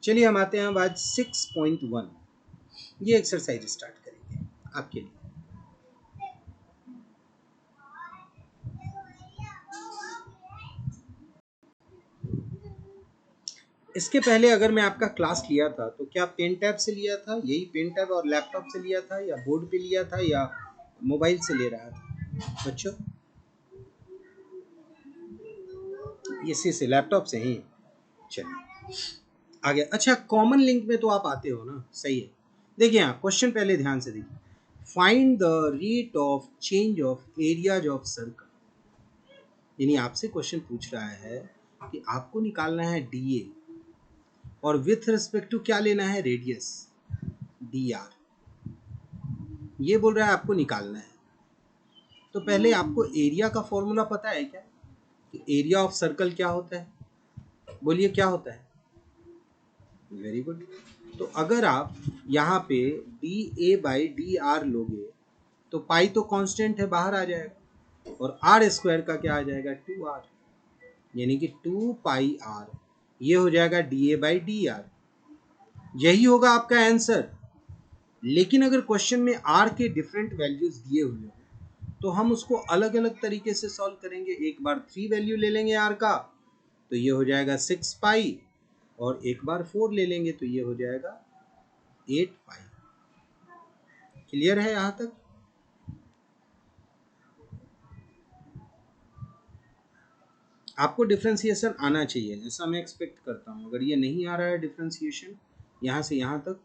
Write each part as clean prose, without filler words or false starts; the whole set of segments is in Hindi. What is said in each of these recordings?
चलिए हम आते हैं अब आज 6.1 ये एक्सरसाइज स्टार्ट करेंगे आपके लिए। इसके पहले अगर मैं आपका क्लास लिया था तो क्या पेन टैब से लिया था, यही पेन टैब और लैपटॉप से लिया था, या बोर्ड पे लिया था, या मोबाइल से ले रहा था बच्चों? इसी से, लैपटॉप से ही। चलिए आगे। अच्छा, कॉमन लिंक में तो आप आते हो ना, सही है। देखिए यहाँ क्वेश्चन पहले ध्यान से देखिए। Find the rate of change of areas of circle. यानी आपसे क्वेश्चन पूछ रहा है कि आपको निकालना है डीए और विथ रिस्पेक्ट टू क्या लेना है, रेडियस डी आर। ये बोल रहा है आपको निकालना है। तो पहले आपको एरिया का फॉर्मूला पता है क्या? कि एरिया ऑफ सर्कल क्या होता है? बोलिए क्या होता है? Very good. तो अगर आप यहाँ पे D A by D R लोगे तो पाई तो कांस्टेंट है, बाहर आ जाएगा, और आर स्क्वायर का क्या आ जाएगा, 2r। यानी कि 2 पाई r, ये हो जाएगा D A by D R. यही होगा आपका आंसर। लेकिन अगर क्वेश्चन में r के डिफरेंट वैल्यूज दिए हुए हो तो हम उसको अलग अलग तरीके से सॉल्व करेंगे। एक बार 3 वैल्यू ले लेंगे r का तो ये हो जाएगा 6 पाई, और एक बार 4 ले लेंगे तो ये हो जाएगा 8 पाई। क्लियर है यहाँ तक? आपको डिफ्रेंसिएशन आना चाहिए, ऐसा मैं एक्सपेक्ट करता हूँ। अगर ये नहीं आ रहा है डिफ्रेंसिएशन यहाँ से यहाँ तक,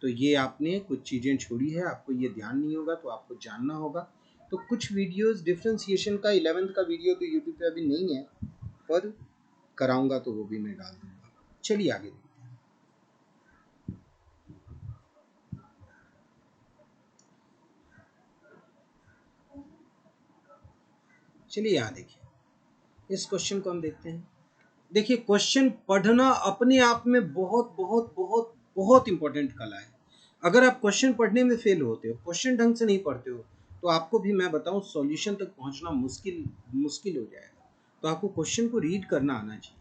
तो ये आपने कुछ चीज़ें छोड़ी है, आपको ये ध्यान नहीं होगा, तो आपको जानना होगा। तो कुछ वीडियोस डिफ्रेंसिएशन का 11th का वीडियो तो यूट्यूब पे अभी नहीं है, पर कराऊंगा तो वो भी मैं डाल दूंगा। चलिए आगे देखते हैं। चलिए यहाँ देखिए, इस क्वेश्चन को हम देखते हैं। देखिए क्वेश्चन पढ़ना अपने आप में बहुत बहुत बहुत बहुत इंपॉर्टेंट कला है। अगर आप क्वेश्चन पढ़ने में फेल होते हो, क्वेश्चन ढंग से नहीं पढ़ते हो, तो आपको भी मैं बताऊं सॉल्यूशन तक पहुंचना मुश्किल मुश्किल हो जाएगा। तो आपको क्वेश्चन को रीड करना आना चाहिए।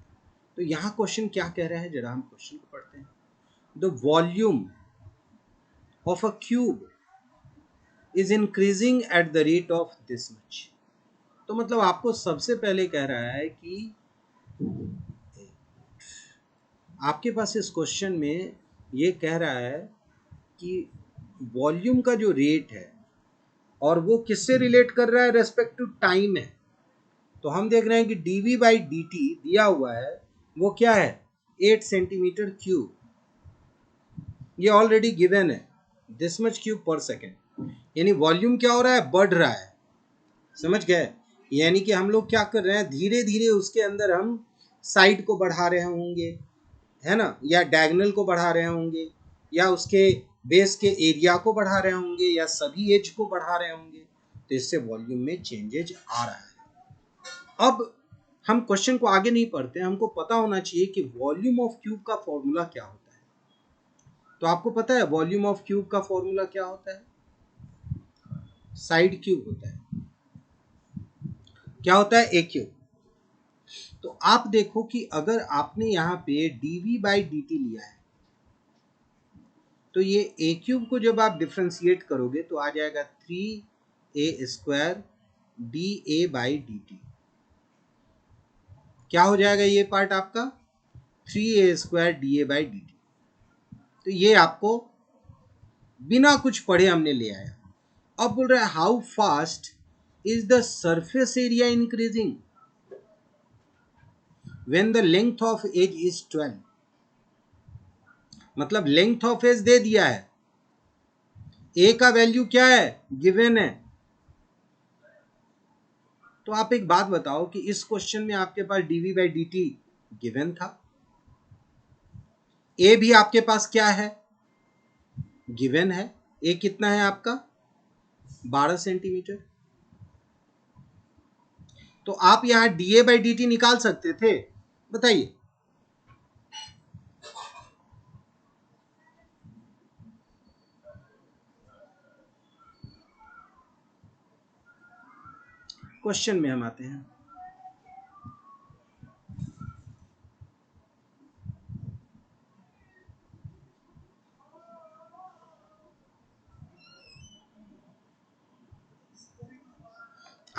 तो यहाँ क्वेश्चन क्या कह रहा है, जरा हम क्वेश्चन को पढ़ते हैं। The volume of a cube is increasing at the rate of this much. तो मतलब आपको सबसे पहले कह रहा है कि आपके पास इस क्वेश्चन में ये कह रहा है कि वॉल्यूम का जो रेट है, और वो किससे रिलेट कर रहा है, रेस्पेक्ट टू टाइम है। तो हम देख रहे हैं कि dv बाई डी टी दिया हुआ है, वो क्या है, 8 सेंटीमीटर क्यूब। ये ऑलरेडी गिवन है, दिस मच क्यूब पर सेकेंड। यानी वॉल्यूम क्या हो रहा है, बढ़ रहा है। समझ गए? यानी कि हम लोग क्या कर रहे हैं, धीरे धीरे उसके अंदर हम साइड को बढ़ा रहे होंगे, है ना, या डायगोनल को बढ़ा रहे होंगे, या उसके बेस के एरिया को बढ़ा रहे होंगे, या सभी एज को बढ़ा रहे होंगे। तो इससे वॉल्यूम में चेंजेज आ रहा है। अब हम क्वेश्चन को आगे नहीं पढ़ते, हमको पता होना चाहिए कि वॉल्यूम ऑफ क्यूब का फॉर्मूला क्या होता है। तो आपको पता है वॉल्यूम ऑफ क्यूब का फॉर्मूला क्या होता है? साइड क्यूब होता है। क्या होता है? ए क्यूब। तो आप देखो कि अगर आपने यहाँ पे dv बाई डी टी लिया है, तो ये ए क्यूब को जब आप डिफ्रेंशिएट करोगे तो आ जाएगा 3a square D A by D T. क्या हो जाएगा ये पार्ट आपका, 3a square D A by D T. तो ये आपको बिना कुछ पढ़े हमने ले आया। अब बोल रहा है how fast is the surface area increasing when the length of edge is 12। मतलब लेंथ ऑफ एज दे दिया है, ए का वैल्यू क्या है, गिवन है। तो आप एक बात बताओ कि इस क्वेश्चन में आपके पास dv by D T given था, ए भी आपके पास क्या है, गिवन है। ए कितना है आपका, 12 सेंटीमीटर। तो आप यहां da बाई डी टी निकाल सकते थे, बताइए। क्वेश्चन में हम आते हैं।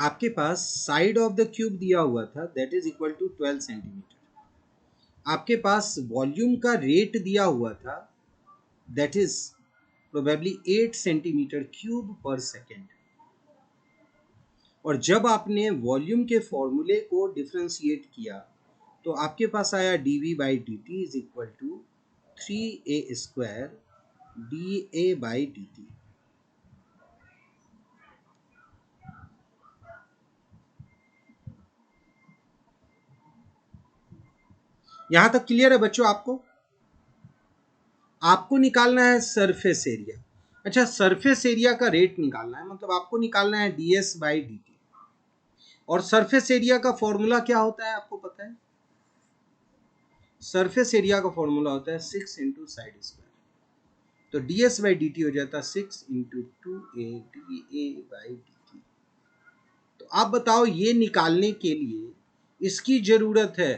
आपके पास साइड ऑफ द क्यूब दिया हुआ था that is equal to 12 centimetre. आपके पास वॉल्यूम का रेट दिया हुआ था that is probably 8 centimetre cube पर सेकेंड। और जब आपने वॉल्यूम के फॉर्मूले को डिफ्रेंशिएट किया तो आपके पास आया dv by D T is equal to 3a² dA by D T. यहां तक क्लियर है बच्चों? आपको निकालना है सरफेस एरिया। अच्छा, सरफेस एरिया का रेट निकालना है, मतलब आपको निकालना है ds बाई डी टी। और सरफेस एरिया का फॉर्मूला क्या होता है आपको पता है? सरफेस एरिया का फॉर्मूला होता है 6 इंटू साइड स्क्वायर। तो ds बाई डी टी हो जाता है 6 into 2a dA by D T. तो आप बताओ, ये निकालने के लिए इसकी जरूरत है।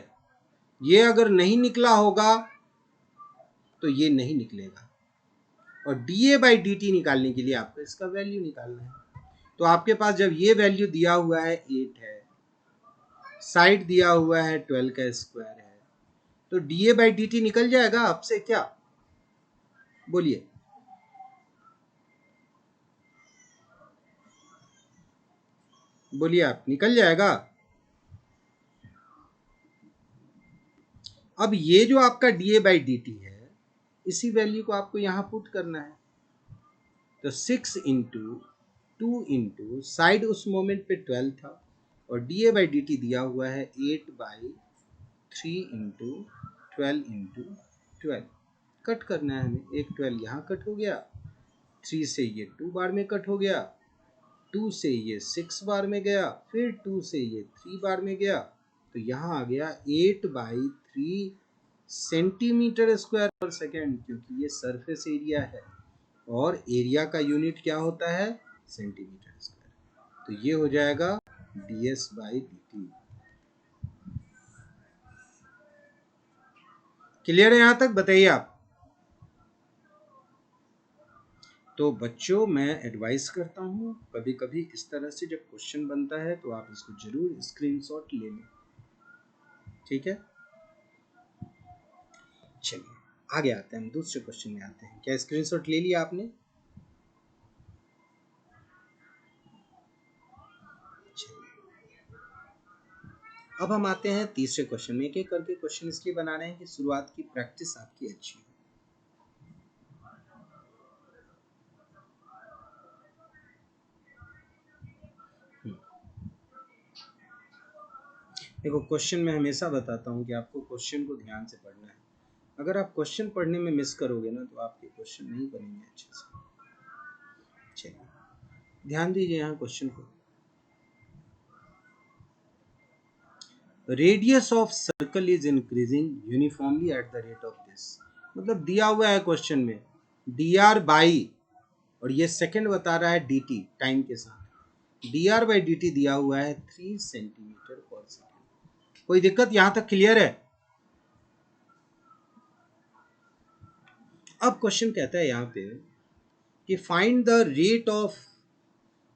ये अगर नहीं निकला होगा तो ये नहीं निकलेगा। और dA बाई डी टी निकालने के लिए आपको इसका वैल्यू निकालना है। तो आपके पास जब ये वैल्यू दिया हुआ है 8 है, साइड दिया हुआ है 12 का स्क्वायर है, तो dA बाई डी टी निकल जाएगा आपसे क्या? बोलिए। बोलिए आप, निकल जाएगा? अब ये जो आपका dA बाई डी टी है, इसी वैल्यू को आपको यहां पुट करना है। तो 6 इंटू 2 इंटू साइड उस मोमेंट पे 12 था और dA बाई डी टी दिया हुआ है 8 बाई 3 इंटू 12 इंटू 12। कट करना है हमें। एक 12 यहाँ कट हो गया, 3 से ये 2 बार में कट हो गया, 2 से ये 6 बार में गया, फिर 2 से ये 3 बार में गया। तो यहाँ आ गया 8 बाई 3 सेंटीमीटर स्क्वायर पर सेकेंड, क्योंकि ये सरफेस एरिया है और एरिया का यूनिट क्या होता है? Centimetre square. तो ये हो जाएगा ds by D T. Clear है यहां तक? बताइए आप। तो बच्चों, मैं एडवाइस करता हूँ कभी कभी इस तरह से जब क्वेश्चन बनता है तो आप इसको जरूर स्क्रीनशॉट ले लें, ठीक है? चलिए आगे आते हैं, हम दूसरे क्वेश्चन में आते हैं। क्या स्क्रीनशॉट ले लिया आपने? अब हम आते हैं तीसरे क्वेश्चन में। एक एक करके क्वेश्चन इसलिए बना रहे हैं कि शुरुआत की प्रैक्टिस आपकी अच्छी हो। देखो, क्वेश्चन में हमेशा बताता हूँ कि आपको क्वेश्चन को ध्यान से पढ़ना है। अगर आप क्वेश्चन पढ़ने में मिस करोगे ना तो आपके क्वेश्चन नहीं बनेंगे अच्छे से। चलिए ध्यान दीजिए यहाँ क्वेश्चन को। Radius of circle is increasing uniformly at the rate of this. मतलब दिया हुआ है क्वेश्चन में dr बाई, और ये सेकंड बता रहा है dt टाइम के साथ। dr बाई dt दिया हुआ है 3 सेंटीमीटर पर सेकेंड। कोई दिक्कत यहां तक? क्लियर है? अब क्वेश्चन कहता है यहाँ पे कि find the rate of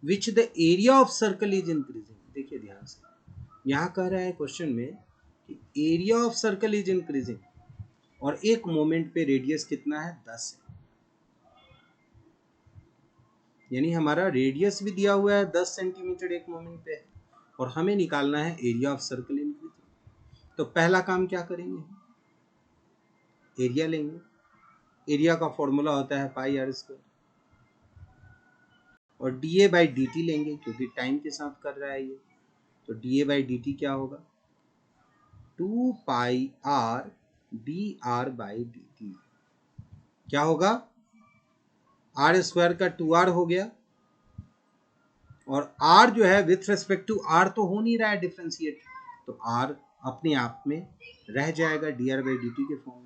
which the area of circle is increasing. देखिए ध्यान से, यहाँ कह रहा है क्वेश्चन में कि area of circle is increasing और एक मोमेंट पे रेडियस कितना है? 10 है। यानी हमारा रेडियस भी दिया हुआ है 10 सेंटीमीटर एक मोमेंट पे है और हमें निकालना है एरिया ऑफ सर्कल इंक्रीजिंग। तो पहला काम क्या करेंगे? एरिया लेंगे। एरिया का फॉर्मूला होता है पाई आर स्क्वायर। और dA बाई डी टी लेंगे क्योंकि टाइम के साथ कर रहा है ये। तो dA बाई डी टी क्या होगा? 2 pi R D R by D T. क्या होगा? आर स्क्वायर का 2r हो गया, और r जो है विथ रिस्पेक्ट टू r तो हो नहीं रहा है डिफ्रेंशिएट, तो r अपने आप में रह जाएगा dr बाई डी टी के फॉर्म में।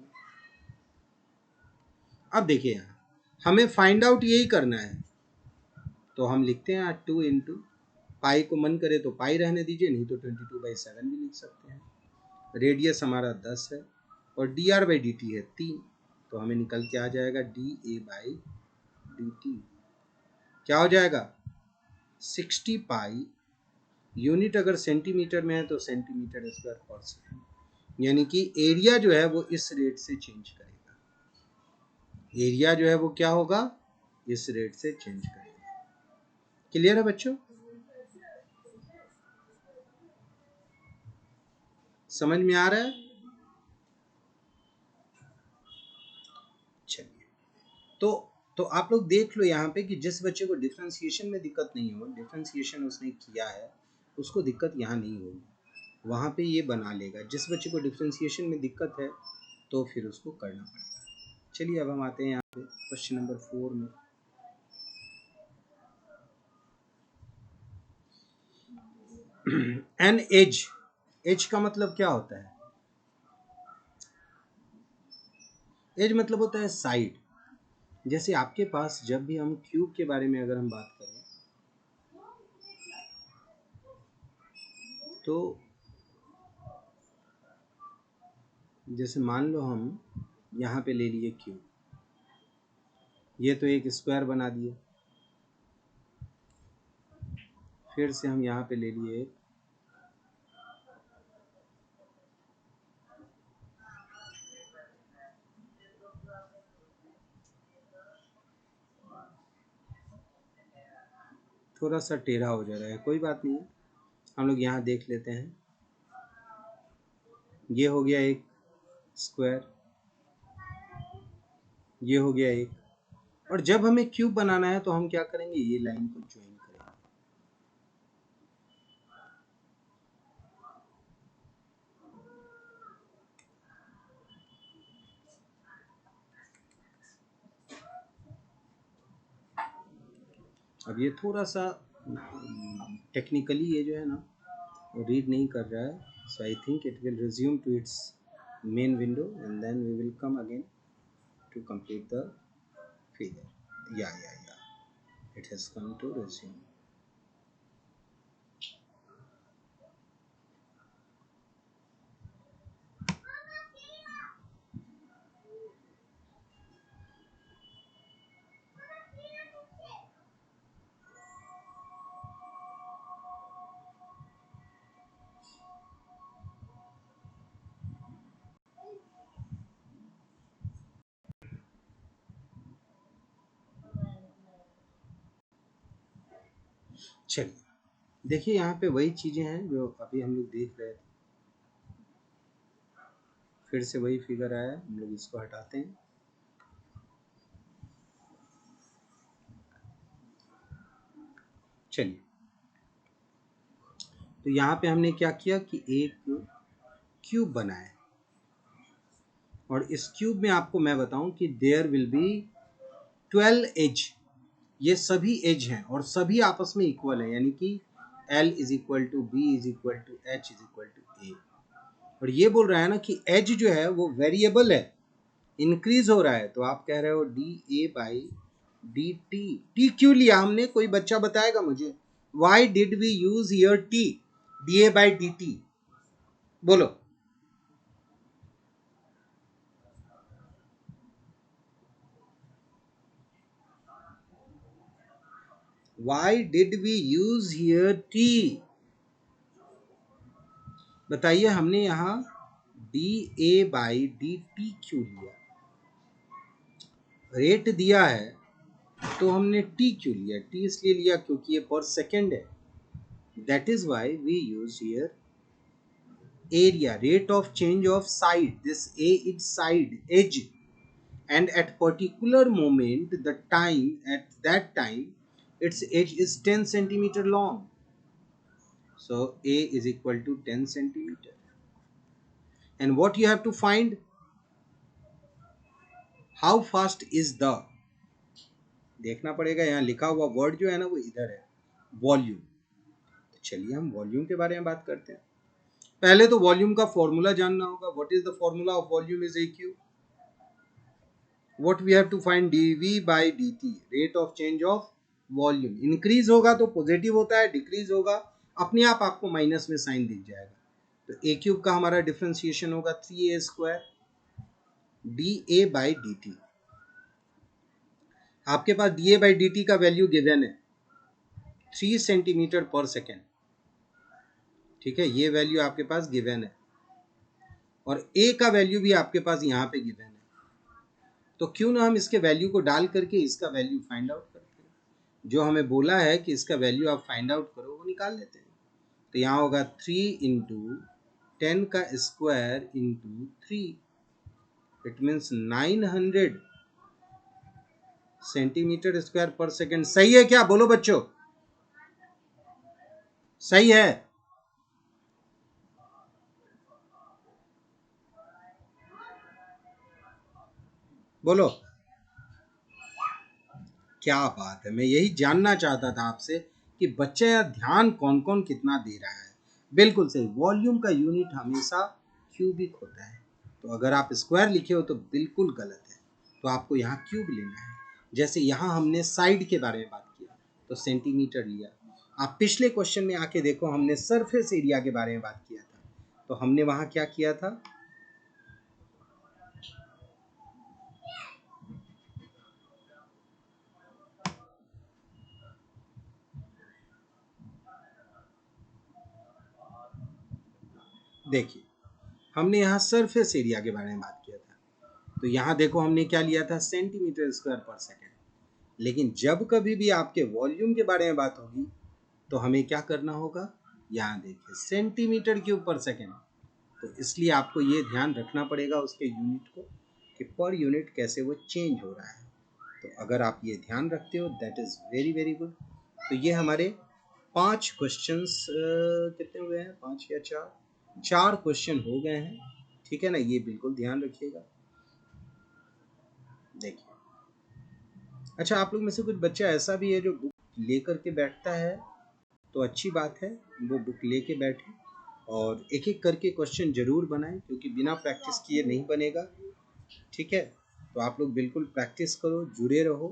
अब देखिए यहाँ हमें फाइंड आउट यही करना है, तो हम लिखते हैं 2 इंटू पाई को मन करे तो पाई रहने दीजिए, नहीं तो 22/7 भी लिख सकते हैं। रेडियस हमारा 10 है और D R by D T है 3, तो हमें निकल के आ जाएगा dA बाई डी टी क्या हो जाएगा? 60 पाई यूनिट अगर सेंटीमीटर में है तो सेंटीमीटर स्क्वायर पर सेकंड, यानी कि एरिया जो है वो इस रेट से चेंज करेगा। एरिया जो है वो क्या होगा, इस रेट से चेंज करेगा। क्लियर है बच्चों? समझ में आ रहा है? चलिए, तो आप लोग देख लो यहाँ पे कि जिस बच्चे को डिफ्रेंसिएशन में दिक्कत नहीं हो, डिफ्रेंसिएशन उसने किया है, उसको दिक्कत यहाँ नहीं होगी, वहाँ पे ये बना लेगा। जिस बच्चे को डिफ्रेंसिएशन में दिक्कत है तो फिर उसको करना पड़ेगा। चलिए अब हम आते हैं यहाँ पे क्वेश्चन नंबर 4 में। एन एज, एज का मतलब क्या होता है? एज मतलब होता है साइड। जैसे आपके पास जब भी हम क्यूब के बारे में अगर हम बात करें तो जैसे मान लो हम यहाँ पे ले लिए क्यूब, ये तो एक स्क्वायर बना दिए, फिर से हम यहाँ पे ले लिए थोड़ा सा टेढ़ा हो जा रहा है, कोई बात नहीं है, हम लोग यहाँ देख लेते हैं। ये हो गया एक स्क्वायर, ये हो गया एक, और जब हमें क्यूब बनाना है तो हम क्या करेंगे, ये लाइन को ज्वाइन करेंगे। अब ये थोड़ा सा टेक्निकली ये जो है ना वो रीड नहीं कर रहा है, so I think it will resume to its main window and then we will come again to complete the figure. या it has come to resume. चलिए देखिए यहाँ पे वही चीजें हैं जो अभी हम लोग देख रहे थे, फिर से वही फिगर आया, हम लोग इसको हटाते हैं। चलिए, तो यहाँ पे हमने क्या किया कि एक क्यूब बनाया, और इस क्यूब में आपको मैं बताऊं कि देयर विल बी 12 एज, ये सभी एज हैं और सभी आपस में इक्वल है, यानी कि L is equal to B is equal to H is equal to A. और ये बोल रहा है ना कि एज जो है वो वेरिएबल है, इंक्रीज हो रहा है, तो आप कह रहे हो D A by D T. T क्यों लिया हमने, कोई बच्चा बताएगा मुझे? Why did we use here T, D A by D T? बोलो। Why did we use here T? बताइए, हमने यहाँ D A by D T क्यों लिया? रेट दिया है तो हमने टी क्यों लिया? टी इसलिए लिया क्योंकि ये पर सेकेंड है, that is why we use here area, rate of change of side, this a is side edge, and at particular moment the time, at that time its edge is 10 centimeter long, so a is equal to 10 centimeter. And what you have to find, how fast is the, देखना पड़ेगा, यहाँ लिखा हुआ वर्ड जो है ना वो इधर है, वॉल्यूम। तो चलिए हम वॉल्यूम के बारे में बात करते हैं। पहले तो वॉल्यूम का फॉर्मूला जानना होगा। What is the formula of volume is AQ। what we have to find, dv by dt, rate of change of volume. Increase होगा तो पॉजिटिव होता है, डिक्रीज होगा अपने आप आपको माइनस में साइन दिख जाएगा। तो ए क्यूब का हमारा डिफरेंशिएशन होगा 3a square D A by D T. आपके पास D A by D T का वैल्यू गिवन है 3 सेंटीमीटर पर सेकेंड, ठीक है, ये वैल्यू आपके पास गिवन है और a का वैल्यू भी आपके पास यहाँ पे गिवन है, तो क्यों ना हम इसके वैल्यू को डाल करके इसका वैल्यू फाइंड आउट करते हैं। जो हमें बोला है कि इसका वैल्यू आप फाइंड आउट करो वो निकाल लेते हैं। तो यहाँ होगा 3 इंटू 10 का square into 3, it means 900 centimetre square पर सेकेंड। सही है क्या? बोलो बच्चों, सही है? बोलो, क्या बात है। मैं यही जानना चाहता था आपसे कि बच्चे यार ध्यान कौन कौन कितना दे रहा है। बिल्कुल सही, वॉल्यूम का यूनिट हमेशा क्यूबिक होता है, तो अगर आप स्क्वायर लिखे हो तो बिल्कुल गलत है, तो आपको यहाँ क्यूब लेना है। जैसे यहाँ हमने साइड के बारे में बात किया तो सेंटीमीटर लिया। आप पिछले क्वेश्चन में आके देखो, हमने सरफेस एरिया के बारे में बात किया था, तो हमने वहाँ क्या किया था? देखिए, हमने यहाँ सरफेस एरिया के बारे में बात किया था, तो यहाँ देखो हमने क्या लिया था? सेंटीमीटर स्क्वायर पर सेकेंड। लेकिन जब कभी भी आपके वॉल्यूम के बारे में बात होगी तो हमें क्या करना होगा? यहाँ देखिए सेंटीमीटर क्यूब पर सेकेंड। तो इसलिए आपको ये ध्यान रखना पड़ेगा उसके यूनिट को कि पर यूनिट कैसे वो चेंज हो रहा है। तो अगर आप ये ध्यान रखते हो that is very very good. तो ये हमारे 5 क्वेश्चंस कितने हुए हैं? 5 या 4 क्वेश्चन हो गए हैं, ठीक है ना? ये बिल्कुल ध्यान रखिएगा। देखिए, अच्छा, आप लोग में से कुछ बच्चा ऐसा भी है जो बुक लेकर के बैठता है, तो अच्छी बात है, वो बुक लेके बैठे और एक एक करके क्वेश्चन जरूर बनाएं, क्योंकि बिना प्रैक्टिस किए नहीं बनेगा, ठीक है? तो आप लोग बिल्कुल प्रैक्टिस करो, जुड़े रहो।